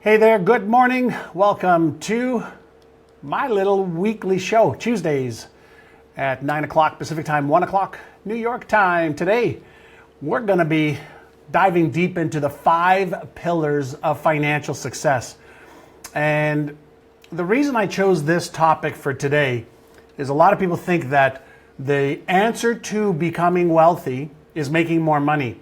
Hey there, good morning. Welcome to my little weekly show, Tuesdays at 9 o'clock Pacific time, 1 o'clock New York time. Today, we're going to be diving deep into the 5 pillars of financial success. And the reason I chose this topic for today is a lot of people think that the answer to becoming wealthy is making more money.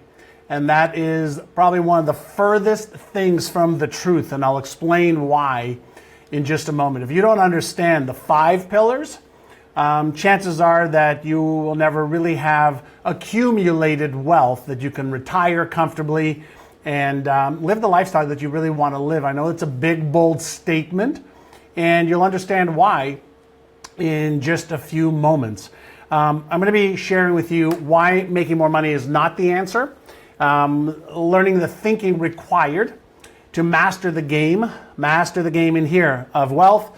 And that is probably one of the furthest things from the truth. And I'll explain why in just a moment. If you don't understand the 5 pillars, chances are that you will never really have accumulated wealth that you can retire comfortably and live the lifestyle that you really want to live. I know it's a big, bold statement, and you'll understand why in just a few moments. I'm going to be sharing with you why making more money is not the answer. Learning the thinking required to master the game in here of wealth.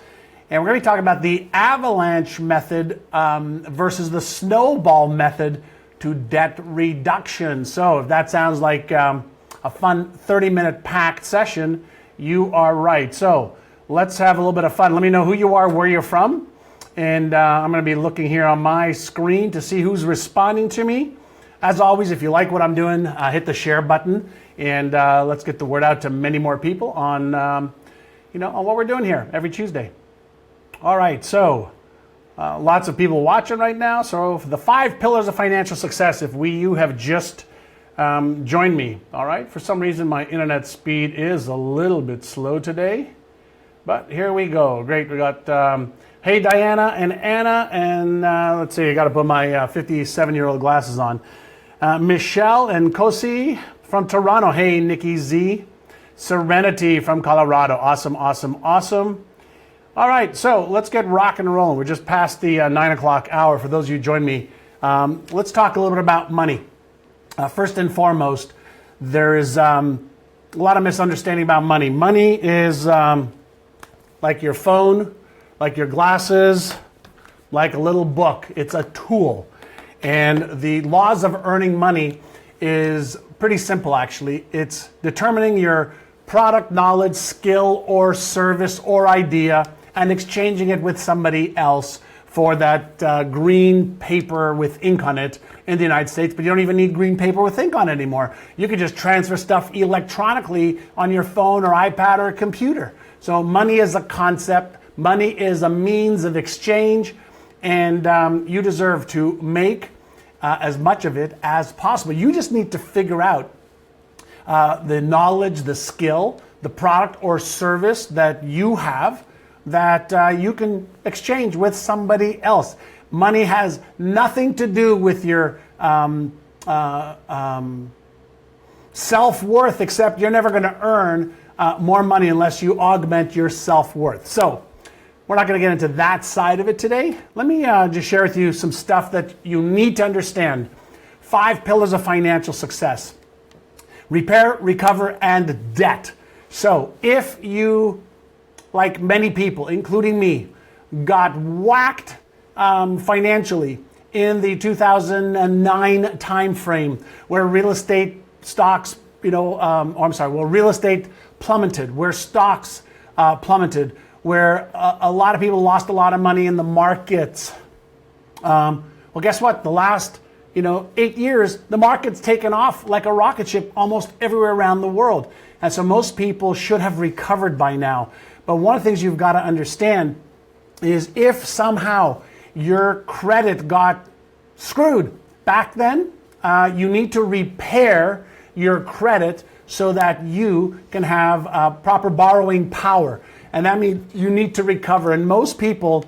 And we're going to be talking about the avalanche method versus the snowball method to debt reduction. So if that sounds like a fun 30-minute packed session, you are right. So let's have a little bit of fun. Let me know who you are, where you're from. And I'm going to be looking here on my screen to see who's responding to me. As always, if you like what I'm doing, hit the share button, and let's get the word out to many more people on, on what we're doing here every Tuesday. All right, so lots of people watching right now. So the 5 pillars of financial success. If you have just joined me, all right. For some reason, my internet speed is a little bit slow today, but here we go. Great, we got. Hey, Diana and Anna, and let's see. I got to put my 57-year-old glasses on. Michelle and Kosi from Toronto. Hey, Nikki Z. Serenity from Colorado. Awesome, awesome, awesome. All right, so let's get rock and rolling. We're just past the 9 o'clock hour. For those of you who joined me, let's talk a little bit about money. First and foremost, there is a lot of misunderstanding about money. Money is like your phone, like your glasses, like a little book. It's a tool. And the laws of earning money is pretty simple, actually. It's determining your product, knowledge, skill, or service, or idea, and exchanging it with somebody else for that green paper with ink on it in the United States. But you don't even need green paper with ink on it anymore. You can just transfer stuff electronically on your phone or iPad or computer. So money is a concept. Money is a means of exchange, and you deserve to make as much of it as possible. You just need to figure out the knowledge, the skill, the product or service that you have that you can exchange with somebody else. Money has nothing to do with your self-worth, except you're never going to earn more money unless you augment your self-worth. So we're not going to get into that side of it today. Let me just share with you some stuff that you need to understand. 5 pillars of financial success. Repair, recover, and debt. So if you, like many people, including me, got whacked financially in the 2009 timeframe where real estate stocks, real estate plummeted, where stocks plummeted, where a lot of people lost a lot of money in the markets. Well, guess what? The last 8 years, the market's taken off like a rocket ship almost everywhere around the world. And so most people should have recovered by now. But one of the things you've got to understand is if somehow your credit got screwed back then, you need to repair your credit so that you can have proper borrowing power. And that means you need to recover. And most people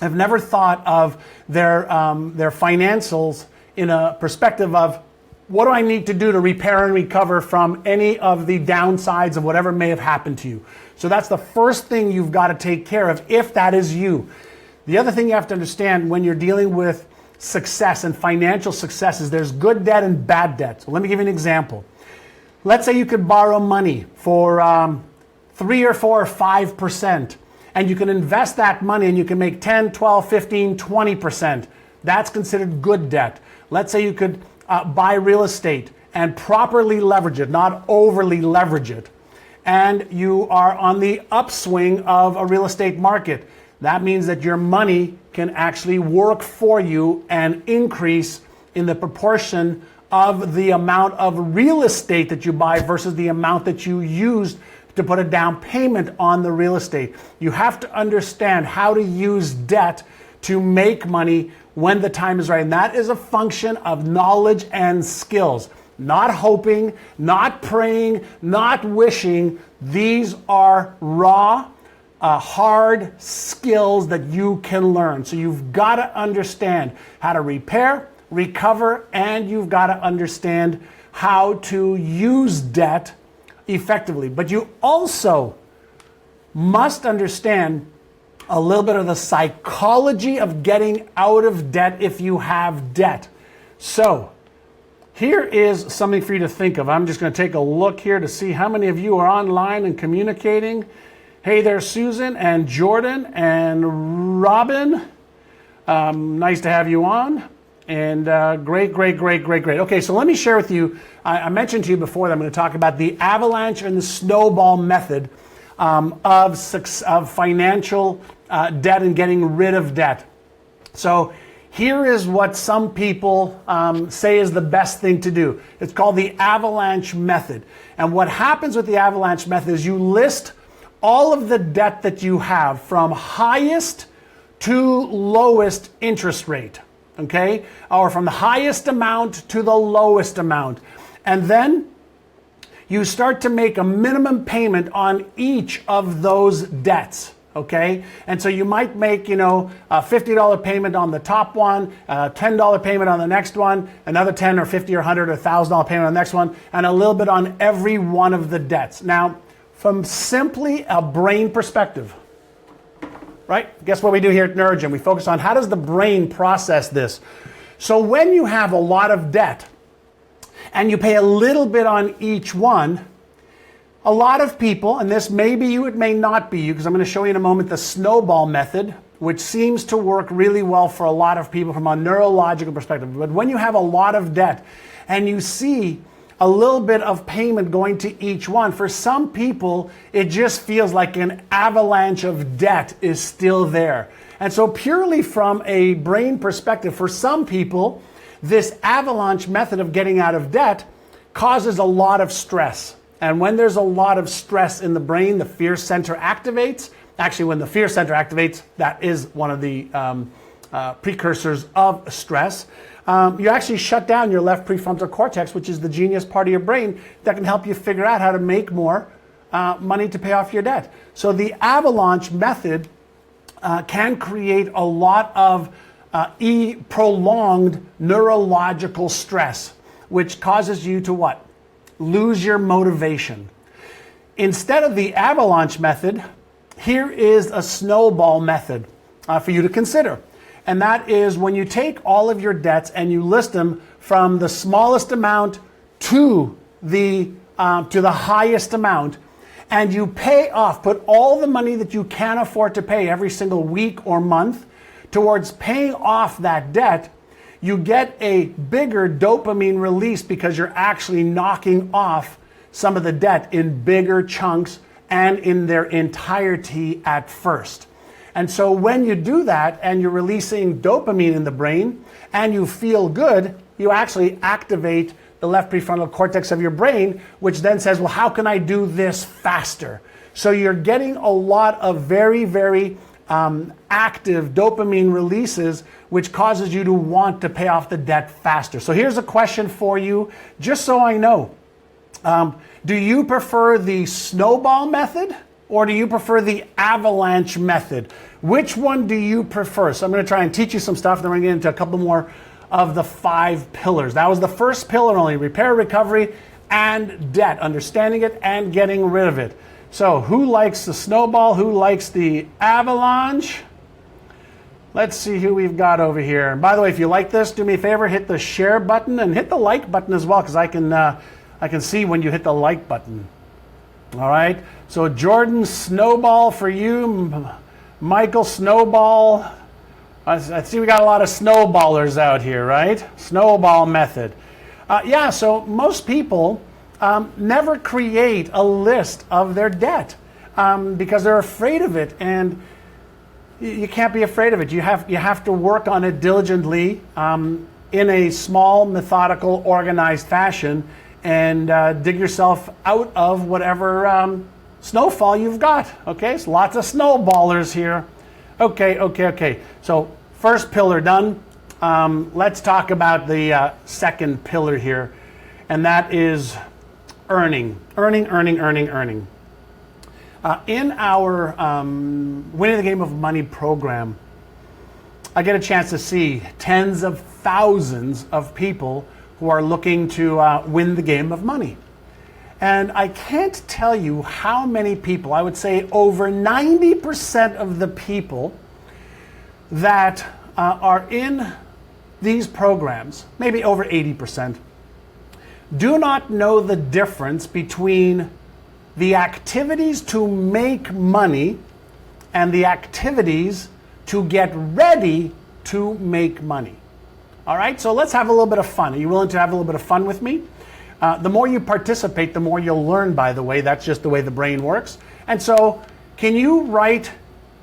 have never thought of their financials in a perspective of, what do I need to do to repair and recover from any of the downsides of whatever may have happened to you? So that's the first thing you've got to take care of if that is you. The other thing you have to understand when you're dealing with success and financial success is there's good debt and bad debt. So let me give you an example. Let's say you could borrow money for 3 or 4 or 5%, and you can invest that money and you can make 10, 12, 15, 20%. That's considered good debt. Let's say you could buy real estate and properly leverage it, not overly leverage it, and you are on the upswing of a real estate market, that means that your money can actually work for you and increase in the proportion of the amount of real estate that you buy versus the amount that you use to put a down payment on the real estate. You have to understand how to use debt to make money when the time is right. And that is a function of knowledge and skills. Not hoping, not praying, not wishing. These are raw, hard skills that you can learn. So you've got to understand how to repair, recover, and you've got to understand how to use debt effectively. But you also must understand a little bit of the psychology of getting out of debt if you have debt. So here is something for you to think of. I'm just going to take a look here to see how many of you are online and communicating. Hey there, Susan and Jordan and Robin. Nice to have you on. And great. Okay, so let me share with you, I mentioned to you before that I'm going to talk about the avalanche and the snowball method of financial debt and getting rid of debt. So here is what some people say is the best thing to do. It's called the avalanche method. And what happens with the avalanche method is you list all of the debt that you have from highest to lowest interest rate. Okay, or from the highest amount to the lowest amount. And then you start to make a minimum payment on each of those debts. Okay, and so you might make, a $50 payment on the top one, a $10 payment on the next one, another 10 or 50 or 100 or $1,000 payment on the next one, and a little bit on every one of the debts. Now, from simply a brain perspective, right? Guess what we do here at Neurogen? We focus on how does the brain process this. So when you have a lot of debt and you pay a little bit on each one, a lot of people, and this may be you, it may not be you, because I'm going to show you in a moment the snowball method, which seems to work really well for a lot of people from a neurological perspective. But when you have a lot of debt and you see a little bit of payment going to each one, for some people, it just feels like an avalanche of debt is still there. And so purely from a brain perspective, for some people, this avalanche method of getting out of debt causes a lot of stress. And when there's a lot of stress in the brain, the fear center activates. Actually, when the fear center activates, that is one of the precursors of stress. You actually shut down your left prefrontal cortex, which is the genius part of your brain that can help you figure out how to make more money to pay off your debt. So the avalanche method can create a lot of prolonged neurological stress, which causes you to what? Lose your motivation. Instead of the avalanche method, here is a snowball method for you to consider. And that is when you take all of your debts and you list them from the smallest amount to the highest amount, and you pay off, put all the money that you can afford to pay every single week or month towards paying off that debt, you get a bigger dopamine release because you're actually knocking off some of the debt in bigger chunks and in their entirety at first. And so when you do that and you're releasing dopamine in the brain and you feel good, you actually activate the left prefrontal cortex of your brain, which then says, well, how can I do this faster? So you're getting a lot of very, very active dopamine releases, which causes you to want to pay off the debt faster. So here's a question for you, just so I know. Do you prefer the snowball method? Or do you prefer the avalanche method? Which one do you prefer? So I'm going to try and teach you some stuff, then we're going to get into a couple more of the 5 pillars. That was the first pillar only, repair, recovery, and debt, understanding it and getting rid of it. So who likes the snowball? Who likes the avalanche? Let's see who we've got over here. And by the way, if you like this, do me a favor, hit the share button and hit the like button as well, because I can see when you hit the like button. All right, so Jordan, snowball for you. Michael, snowball. I see we got a lot of snowballers out here, right? Snowball method. Yeah, so most people never create a list of their debt because they're afraid of it, and you can't be afraid of it. You have to work on it diligently in a small, methodical, organized fashion, and dig yourself out of whatever snowfall you've got. Okay, so lots of snowballers here. Okay. So first pillar done. Let's talk about the second pillar here, and that is earning. In our Winning the Game of Money program, I get a chance to see tens of thousands of people who are looking to win the game of money. And I can't tell you how many people, I would say over 90% of the people that are in these programs, maybe over 80%, do not know the difference between the activities to make money and the activities to get ready to make money. All right, so let's have a little bit of fun. Are you willing to have a little bit of fun with me? The more you participate, the more you'll learn, by the way. That's just the way the brain works. And so can you write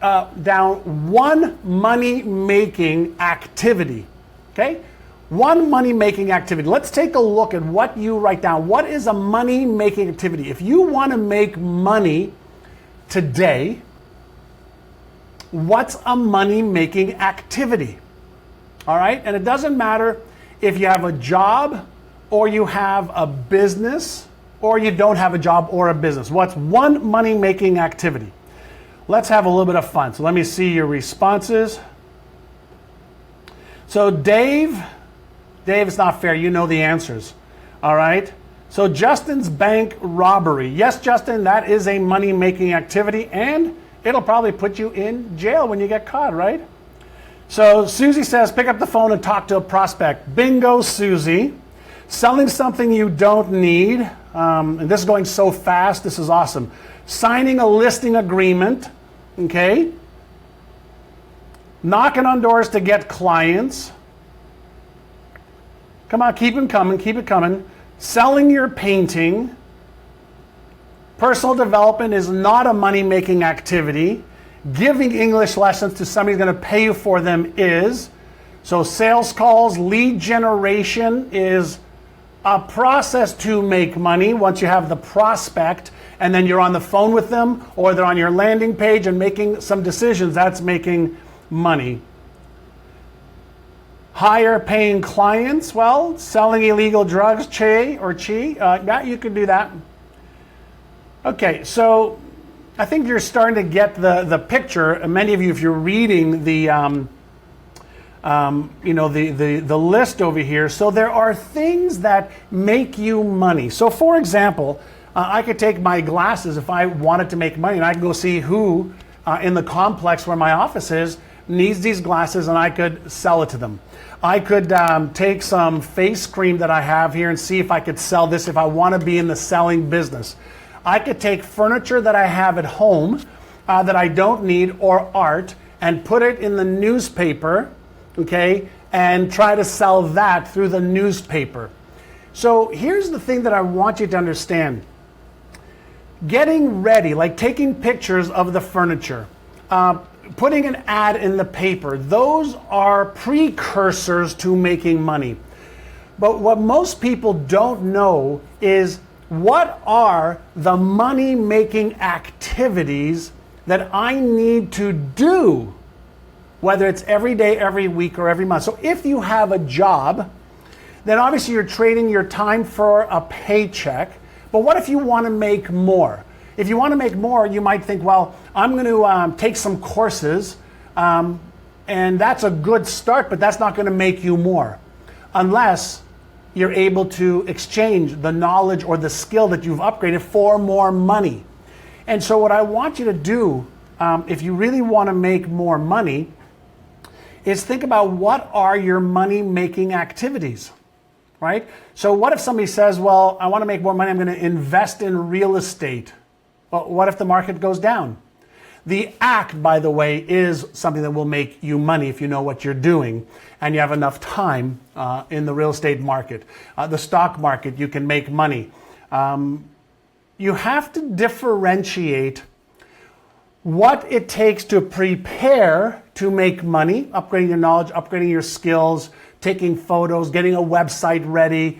down one money-making activity? Okay? One money-making activity. Let's take a look at what you write down. What is a money-making activity? If you want to make money today, what's a money-making activity? All right? And it doesn't matter if you have a job or you have a business or you don't have a job or a business. What's one money-making activity? Let's have a little bit of fun. So let me see your responses. So Dave, it's not fair. You know the answers. All right? So Justin's bank robbery. Yes, Justin, that is a money-making activity, and it'll probably put you in jail when you get caught, right? So Susie says, pick up the phone and talk to a prospect. Bingo, Susie. Selling something you don't need. And this is going so fast. This is awesome. Signing a listing agreement. Okay? Knocking on doors to get clients. Come on, keep it coming. Selling your painting. Personal development is not a money-making activity. Giving English lessons to somebody who's going to pay you for them is. So sales calls, lead generation is a process to make money once you have the prospect and then you're on the phone with them or they're on your landing page and making some decisions. That's making money. Higher paying clients, well, selling illegal drugs, yeah, you could do that. Okay, so I think you're starting to get the picture. Many of you, if you're reading the list over here, so there are things that make you money. So for example, I could take my glasses if I wanted to make money, and I could go see who in the complex where my office is needs these glasses, and I could sell it to them. I could take some face cream that I have here and see if I could sell this if I want to be in the selling business. I could take furniture that I have at home that I don't need or art and put it in the newspaper, okay, and try to sell that through the newspaper. So here's the thing that I want you to understand. Getting ready, like taking pictures of the furniture, putting an ad in the paper, those are precursors to making money. But what most people don't know is what are the money-making activities that I need to do, whether it's every day, every week, or every month. So if you have a job, then obviously you're trading your time for a paycheck. But what if you want to make more? If you want to make more, you might think, well, I'm going to take some courses, and that's a good start, but that's not going to make you more, unless you're able to exchange the knowledge or the skill that you've upgraded for more money. And so what I want you to do, if you really want to make more money, is think about what are your money-making activities, right? So what if somebody says, well, I want to make more money, I'm going to invest in real estate. Well, what if the market goes down? The act, by the way, is something that will make you money if you know what you're doing and you have enough time in the real estate market. The stock market, you can make money. You have to differentiate what it takes to prepare to make money, upgrading your knowledge, upgrading your skills, taking photos, getting a website ready.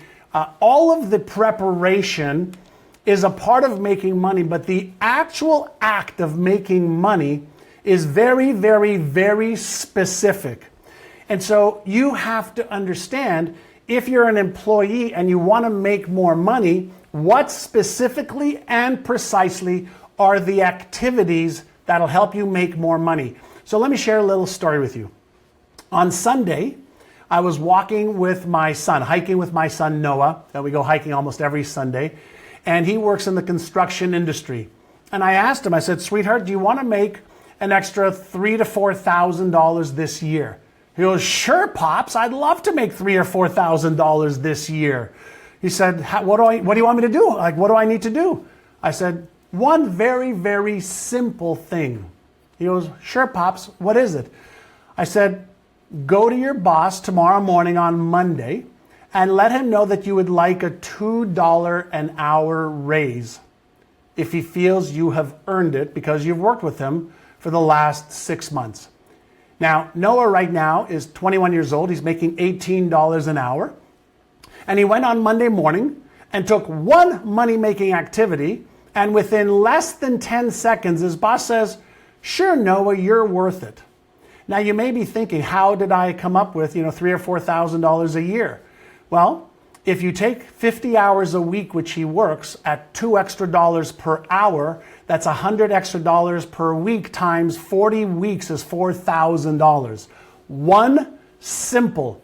All of the preparation is a part of making money, but the actual act of making money is very, very, very specific. And so you have to understand, if you're an employee and you want to make more money, what specifically and precisely are the activities that'll help you make more money. So let me share a little story with you. On Sunday, I was walking with my son, hiking with my son Noah. We go hiking almost every Sunday. And he works in the construction industry. And I asked him, I said, sweetheart, do you want to make an extra $3,000 to $4,000 this year? He goes, sure, Pops, I'd love to make $3,000 or $4,000 this year. He said, what do you want me to do? Like, what do I need to do? I said, one very, very simple thing. He goes, sure, Pops, what is it? I said, go to your boss tomorrow morning on Monday and let him know that you would like a $2 an hour raise if he feels you have earned it because you've worked with him for the last 6 months. Now, Noah right now is 21 years old. He's making $18 an hour. And he went on Monday morning and took one money-making activity, and within less than 10 seconds, his boss says, sure, Noah, you're worth it. Now, you may be thinking, how did I come up with, $3,000 or $4,000 a year? Well, if you take 50 hours a week, which he works, at $2 extra per hour, that's $100 extra per week times 40 weeks is $4,000. One simple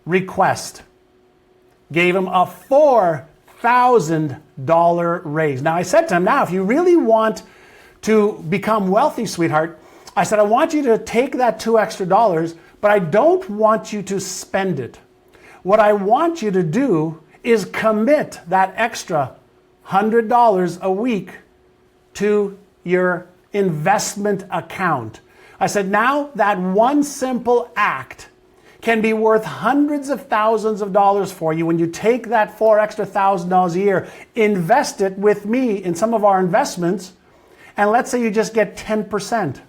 request gave him a $4,000 raise. Now, I said to him, now, if you really want to become wealthy, sweetheart, I said, I want you to take that $2 extra, but I don't want you to spend it. What I want you to do is commit that extra $100 a week to your investment account. I said, now that one simple act can be worth hundreds of thousands of dollars for you when you take that $4,000 extra a year, invest it with me in some of our investments, and let's say you just get 10%.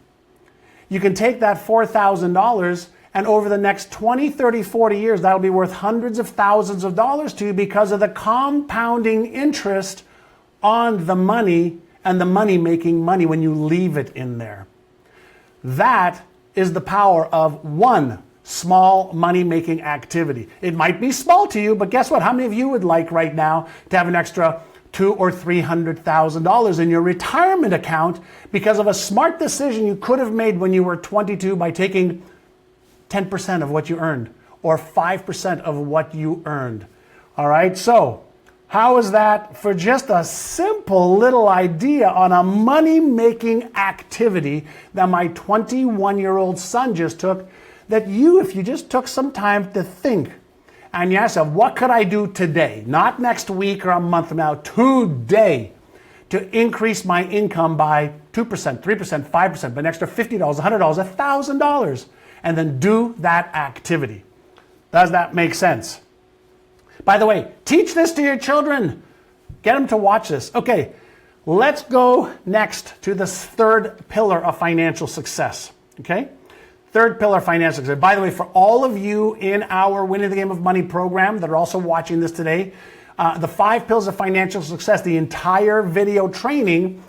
You can take that $4,000 and over the next 20, 30, 40 years, that'll be worth hundreds of thousands of dollars to you because of the compounding interest on the money and the money making money when you leave it in there. That is the power of one small money-making activity. It might be small to you, but guess what? How many of you would like right now to have an extra $200,000 or $300,000 in your retirement account because of a smart decision you could have made when you were 22 by taking 10% of what you earned or 5% of what you earned? All right, so how is that for just a simple little idea on a money-making activity that my 21-year-old son just took, that if you just took some time to think and you ask yourself, what could I do today? Not next week or a month from now, today, to increase my income by 2%, 3%, 5%, by an extra $50, $100, $1,000, and then do that activity. Does that make sense? By the way, teach this to your children. Get them to watch this. Okay, let's go next to this third pillar of financial success. Okay? Third pillar, financial success. By the way, for all of you in our Winning the Game of Money program that are also watching this today, the 5 pillars of financial success, the entire video training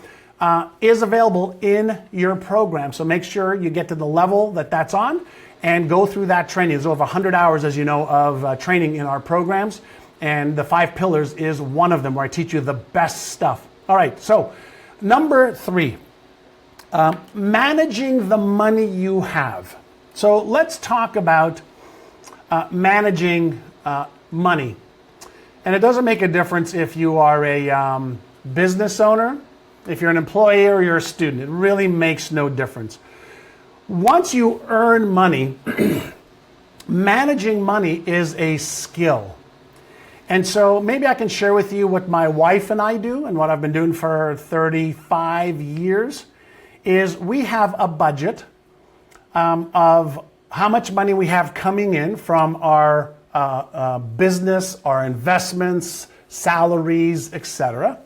is available in your program. So make sure you get to the level that that's on and go through that training. There's over 100 hours, as you know, of training in our programs. And the 5 pillars is one of them where I teach you the best stuff. All right, so number 3. Managing the money you have. So let's talk about managing money. And it doesn't make a difference if you are a business owner, if you're an employee, or you're a student. It really makes no difference. Once you earn money, managing money is a skill. And so maybe I can share with you what my wife and I do and what I've been doing for 35 years. Is we have a budget of how much money we have coming in from our business, our investments, salaries, etc.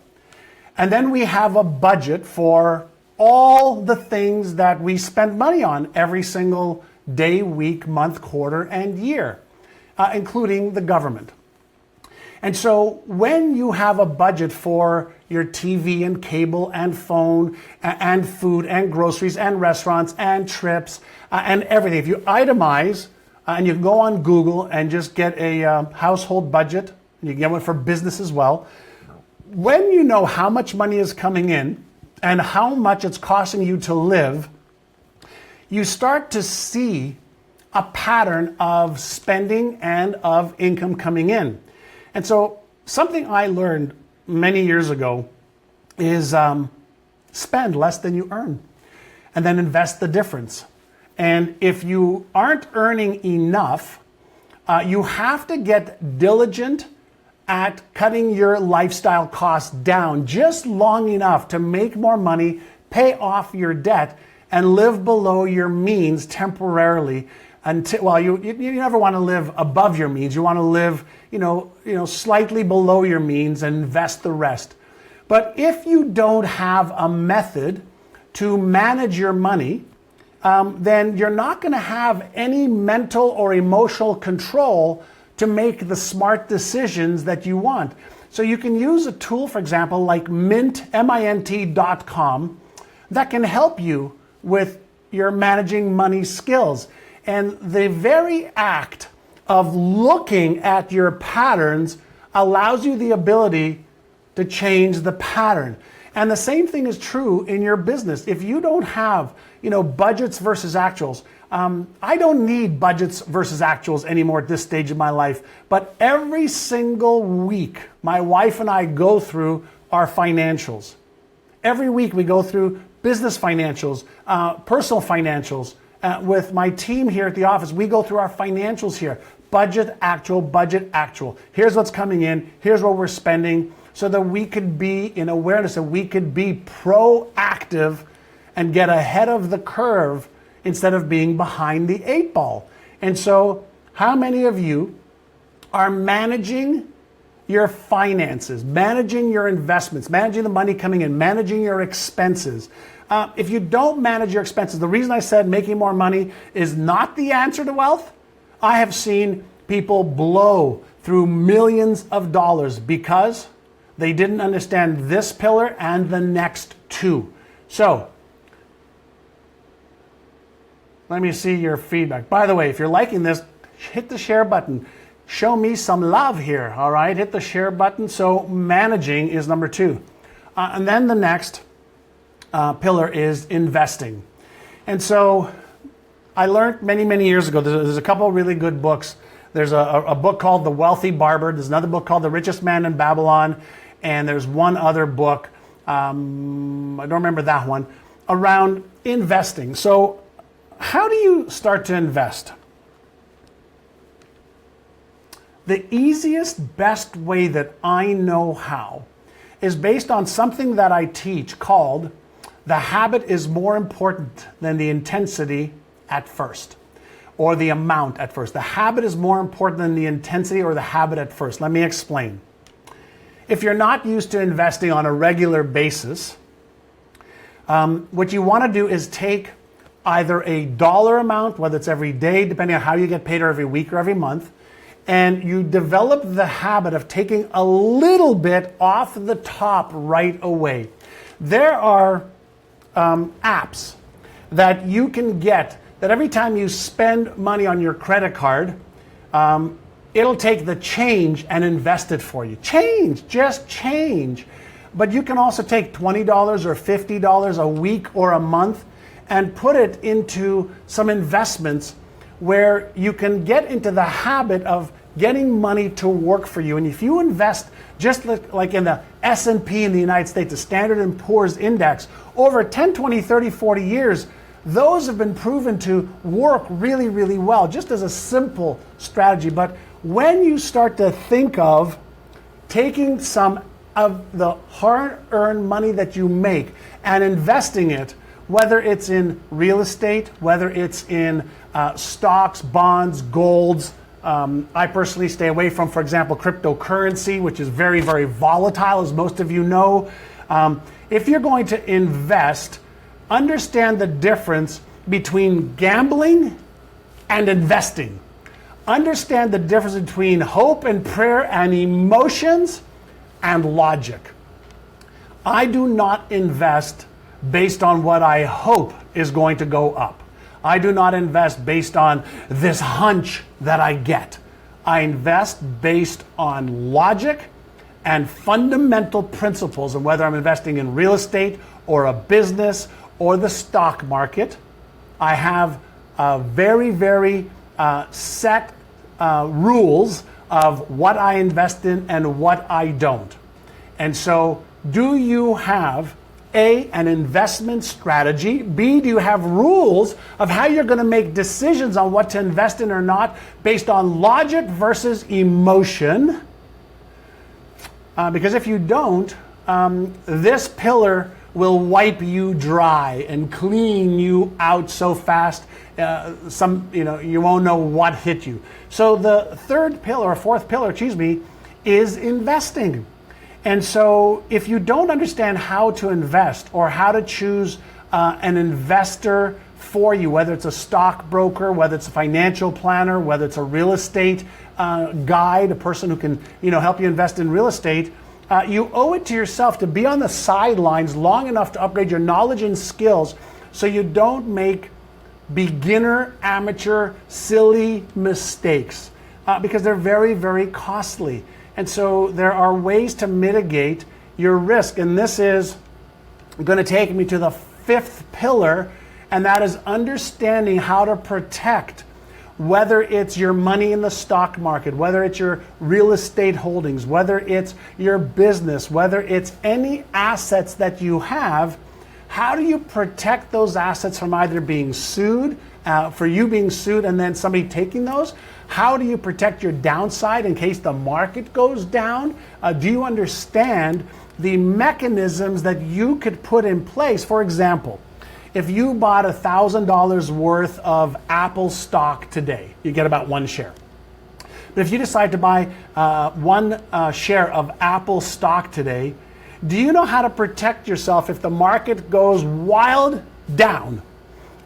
And then we have a budget for all the things that we spend money on every single day, week, month, quarter, and year, including the government. And so when you have a budget for your TV and cable and phone and food and groceries and restaurants and trips and everything, if you itemize and you can go on Google and just get a household budget, you can get one for business as well, when you know how much money is coming in and how much it's costing you to live, you start to see a pattern of spending and of income coming in. And so something I learned many years ago is spend less than you earn and then invest the difference. And if you aren't earning enough, you have to get diligent at cutting your lifestyle costs down just long enough to make more money, pay off your debt, and live below your means temporarily. Until, well, you never want to live above your means. You want to live, slightly below your means and invest the rest. But if you don't have a method to manage your money, then you're not going to have any mental or emotional control to make the smart decisions that you want. So you can use a tool, for example, like mint.com that can help you with your managing money skills. And the very act of looking at your patterns allows you the ability to change the pattern. And the same thing is true in your business. If you don't have, budgets versus actuals, I don't need budgets versus actuals anymore at this stage of my life. But every single week, my wife and I go through our financials. Every week we go through business financials, personal financials. With my team here at the office, we go through our financials here. Budget, actual, budget, actual. Here's what's coming in. Here's what we're spending, so that we could be in awareness, that we could be proactive and get ahead of the curve instead of being behind the 8 ball. And so how many of you are managing your finances, managing your investments, managing the money coming in, managing your expenses? If you don't manage your expenses, the reason I said making more money is not the answer to wealth. I have seen people blow through millions of dollars because they didn't understand this pillar and the next two. So, let me see your feedback. By the way, if you're liking this, hit the share button. Show me some love here, all right? Hit the share button. So, managing is number 2. And then the next pillar is investing. And so I learned many years ago, there's a couple of really good books. There's a book called The Wealthy Barber. There's another book called The Richest Man in Babylon. And there's one other book, I don't remember that one, around investing. So how do you start to invest? The easiest, best way that I know how is based on something that I teach called the habit is more important than the intensity at first, or the amount at first. The habit is more important than the intensity or the habit at first. Let me explain. If you're not used to investing on a regular basis, what you want to do is take either a dollar amount, whether it's every day, depending on how you get paid, or every week or every month, and you develop the habit of taking a little bit off the top right away. There are apps that you can get that every time you spend money on your credit card, it'll take the change and invest it for you. Change, just change. But you can also take $20 or $50 a week or a month and put it into some investments where you can get into the habit of getting money to work for you. And if you invest just like in the S&P in the United States, the Standard & Poor's Index, over 10, 20, 30, 40 years, those have been proven to work really, really well, just as a simple strategy. But when you start to think of taking some of the hard-earned money that you make and investing it, whether it's in real estate, whether it's in stocks, bonds, golds, I personally stay away from, for example, cryptocurrency, which is very, very volatile, as most of you know. If you're going to invest, understand the difference between gambling and investing. Understand the difference between hope and prayer and emotions and logic. I do not invest based on what I hope is going to go up. I do not invest based on this hunch that I get. I invest based on logic and fundamental principles, and whether I'm investing in real estate or a business or the stock market, I have very, very set rules of what I invest in and what I don't. And so, do you have A, an investment strategy? B, do you have rules of how you're going to make decisions on what to invest in or not based on logic versus emotion? Because if you don't, this pillar will wipe you dry and clean you out so fast, you won't know what hit you. So the fourth pillar, is investing. And so if you don't understand how to invest or how to choose an investor for you, whether it's a stockbroker, whether it's a financial planner, whether it's a real estate guide, a person who can help you invest in real estate, you owe it to yourself to be on the sidelines long enough to upgrade your knowledge and skills so you don't make beginner, amateur, silly mistakes because they're very, very costly. And so there are ways to mitigate your risk. And this is going to take me to the fifth pillar, and that is understanding how to protect, whether it's your money in the stock market, whether it's your real estate holdings, whether it's your business, whether it's any assets that you have. How do you protect those assets from either being sued, for you being sued and then somebody taking those? How do you protect your downside in case the market goes down? Do you understand the mechanisms that you could put in place? For example, if you bought $1,000 worth of Apple stock today, you get about one share. But if you decide to buy one share of Apple stock today, do you know how to protect yourself if the market goes wild down?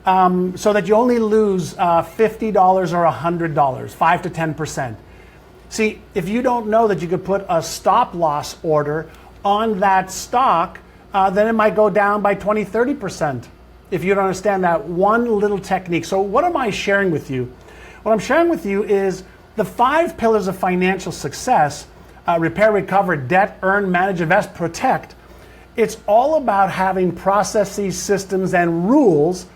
So that you only lose $50 or $100, 5 to 10%. See, if you don't know that you could put a stop loss order on that stock, then it might go down by 20, 30% if you don't understand that one little technique. So what am I sharing with you? What I'm sharing with you is the 5 pillars of financial success: repair, recover, debt, earn, manage, invest, protect. It's all about having processes, systems, and rules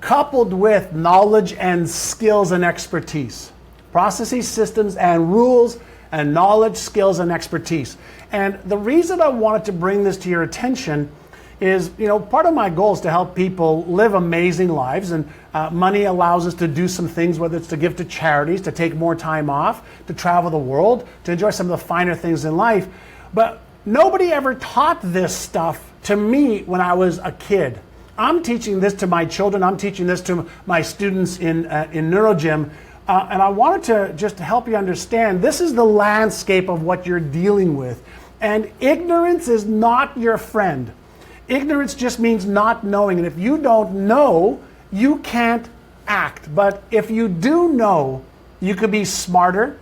coupled with knowledge and skills and expertise. Processes, systems, and rules, and knowledge, skills, and expertise. And the reason I wanted to bring this to your attention is, part of my goal is to help people live amazing lives, and money allows us to do some things, whether it's to give to charities, to take more time off, to travel the world, to enjoy some of the finer things in life. But nobody ever taught this stuff to me when I was a kid. I'm teaching this to my children. I'm teaching this to my students in NeuroGym. And I wanted to just help you understand this is the landscape of what you're dealing with. And ignorance is not your friend. Ignorance just means not knowing. And if you don't know, you can't act. But if you do know, you could be smarter.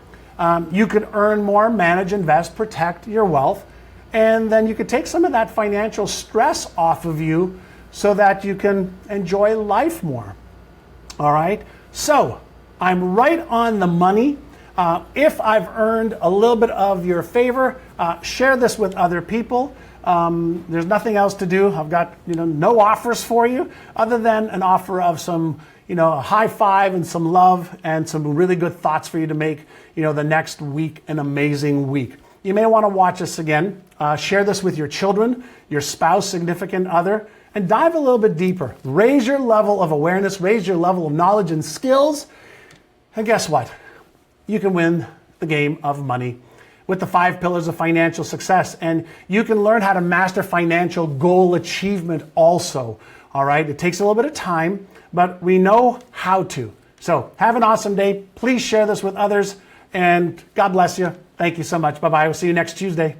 You could earn more, manage, invest, protect your wealth. And then you could take some of that financial stress off of you so that you can enjoy life more. All right? So, I'm right on the money. If I've earned a little bit of your favor, share this with other people. There's nothing else to do. I've got no offers for you other than an offer of some a high five and some love and some really good thoughts for you to make the next week an amazing week. You may want to watch this again. Share this with your children, your spouse, significant other, and dive a little bit deeper. Raise your level of awareness, raise your level of knowledge and skills, and guess what? You can win the game of money with the 5 pillars of financial success, and you can learn how to master financial goal achievement also. All right, it takes a little bit of time, but we know how to. So have an awesome day. Please share this with others, and God bless you. Thank you so much. Bye-bye. We'll see you next Tuesday.